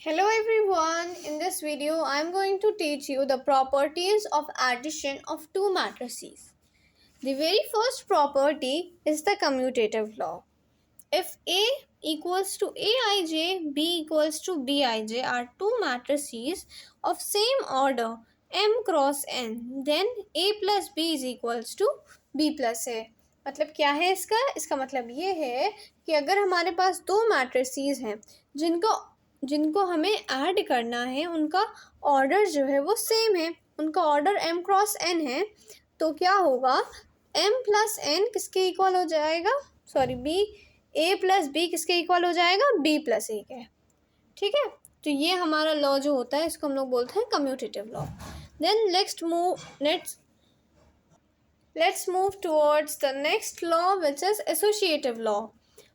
Hello everyone, in this video I am going to teach you the properties of addition of two matrices. The very first property is the commutative law. If A equals to Aij, B equals to Bij are two matrices of same order m cross n, then A plus B is equals to B plus A. मतलब क्या है इसका मतलब ये है कि अगर हमारे पास दो मैट्रिसेस हैं जिनको हमें ऐड करना है, उनका ऑर्डर जो है वो सेम है, उनका ऑर्डर m क्रॉस n है, तो क्या होगा m प्लस n किसके इक्वल हो जाएगा, b a प्लस b किसके इक्वल हो जाएगा, b प्लस a के. ठीक है, तो ये हमारा लॉ जो होता है इसको हम लोग बोलते हैं commutative law. Then let's move towards the next law, which is associative law.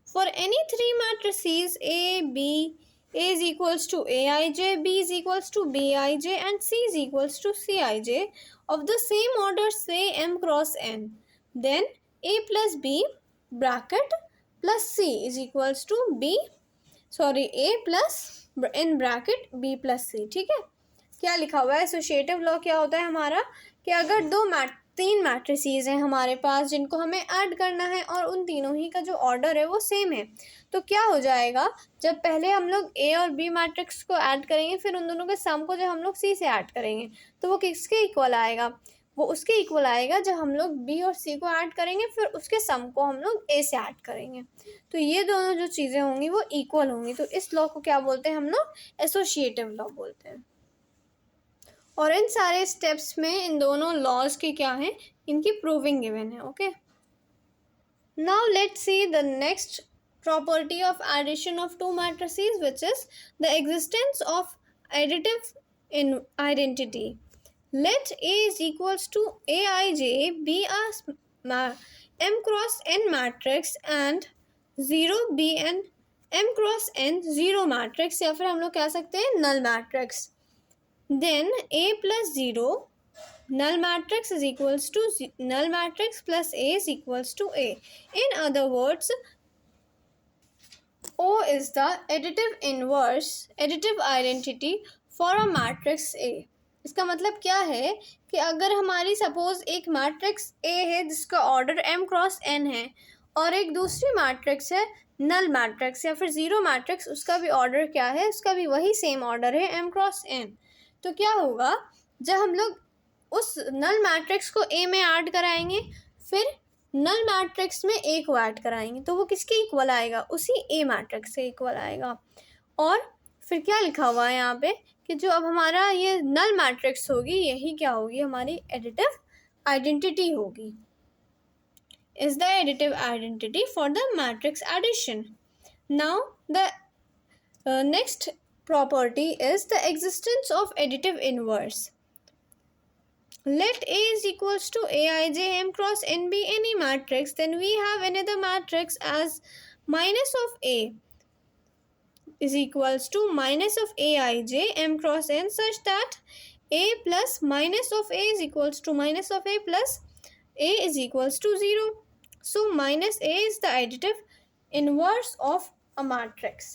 For any three matrices A is equals to Aij, B is equals to Bij and C is equals to Cij of the same order, say m cross n, then A plus B bracket plus C is equals to A plus in bracket B plus C. ठीक है, क्या लिखा हुआ है associative law? क्या होता है हमारा कि अगर तीन मैट्रिसेस हैं हमारे पास जिनको हमें ऐड करना है और उन तीनों ही का जो ऑर्डर है वो सेम है, तो क्या हो जाएगा, जब पहले हम लोग ए और बी मैट्रिक्स को ऐड करेंगे, फिर उन दोनों के सम को जब हम लोग सी से ऐड करेंगे तो वो किसके इक्वल आएगा, वो उसके इक्वल आएगा जब हम लोग बी और सी को ऐड करेंगे, फिर उसके सम को हम लोग ए से ऐड करेंगे. तो ये दोनों जो चीज़ें होंगी वो इक्वल होंगी. तो इस लॉ को क्या बोलते हैं हम लोग, एसोसिएटिव लॉ बोलते हैं. और इन सारे स्टेप्स में इन दोनों लॉज की क्या है, इनकी प्रूविंग गिवन है. Okay, now let's see the next property of addition of two matrices, which is the existence of additive in identity. Let A is equals to Aij be a m cross n matrix and 0 be an m cross n 0 matrix, या फिर हम लोग कह सकते हैं null matrix. Then A plus 0 null matrix is equals to null matrix plus A is equals to A. In other words, O is the additive identity for a matrix A. इसका मतलब क्या है कि अगर हमारी सपोज एक matrix A है जिसका ऑर्डर m क्रॉस n है और एक दूसरी मैट्रिक्स है नल मैट्रिक्स या फिर ज़ीरो मैट्रिक्स, उसका भी ऑर्डर क्या है, उसका भी वही सेम ऑर्डर है m क्रॉस n, तो क्या होगा जब हम लोग उस नल मैट्रिक्स को A में ऐड कराएंगे, फिर नल मैट्रिक्स में A को ऐड कराएंगे, तो वो किसके इक्वल आएगा, उसी A मैट्रिक्स से इक्वल आएगा. और फिर क्या लिखा हुआ है यहाँ पे कि जो अब हमारा ये नल मैट्रिक्स होगी, यही क्या होगी, हमारी एडिटिव आइडेंटिटी होगी. Is the additive identity for the matrix addition. Now the next property is the existence of additive inverse. Let A is equals to Aij m cross n be any matrix, then we have another matrix as minus of A is equals to minus of Aij m cross n, such that A plus minus of A is equals to minus of A plus A is equals to 0. So minus A is the additive inverse of a matrix.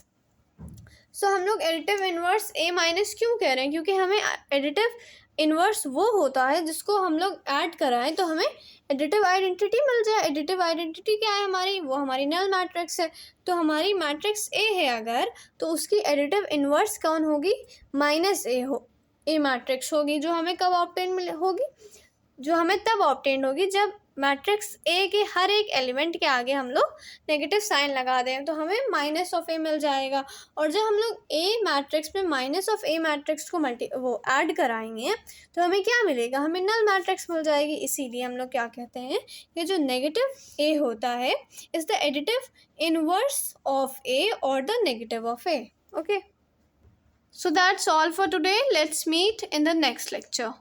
सो हम लोग additive inverse A minus क्यों कह रहे हैं, क्योंकि हमें additive inverse वो होता है जिसको हम लोग ऐड कराएं तो हमें एडिटिव आइडेंटिटी मिल जाए. एडिटिव आइडेंटिटी क्या है हमारी, वो हमारी नल मैट्रिक्स है. तो हमारी मैट्रिक्स A है अगर, तो उसकी एडिटिव इन्वर्स कौन होगी, माइनस A मैट्रिक्स होगी, जो हमें कब ऑब्टेन होगी, जो हमें तब ऑब्टेन होगी जब मैट्रिक्स A के हर एक एलिमेंट के आगे हम लोग नेगेटिव साइन लगा दें, तो हमें माइनस ऑफ A मिल जाएगा. और जब हम लोग A मैट्रिक्स में माइनस ऑफ A मैट्रिक्स को वो ऐड कराएंगे तो हमें क्या मिलेगा, हमें नल मैट्रिक्स मिल जाएगी. इसीलिए हम लोग क्या कहते हैं कि जो नेगेटिव A होता है is the additive inverse of A और the negative of A. Okay, so that's all for today. Let's meet in the next lecture.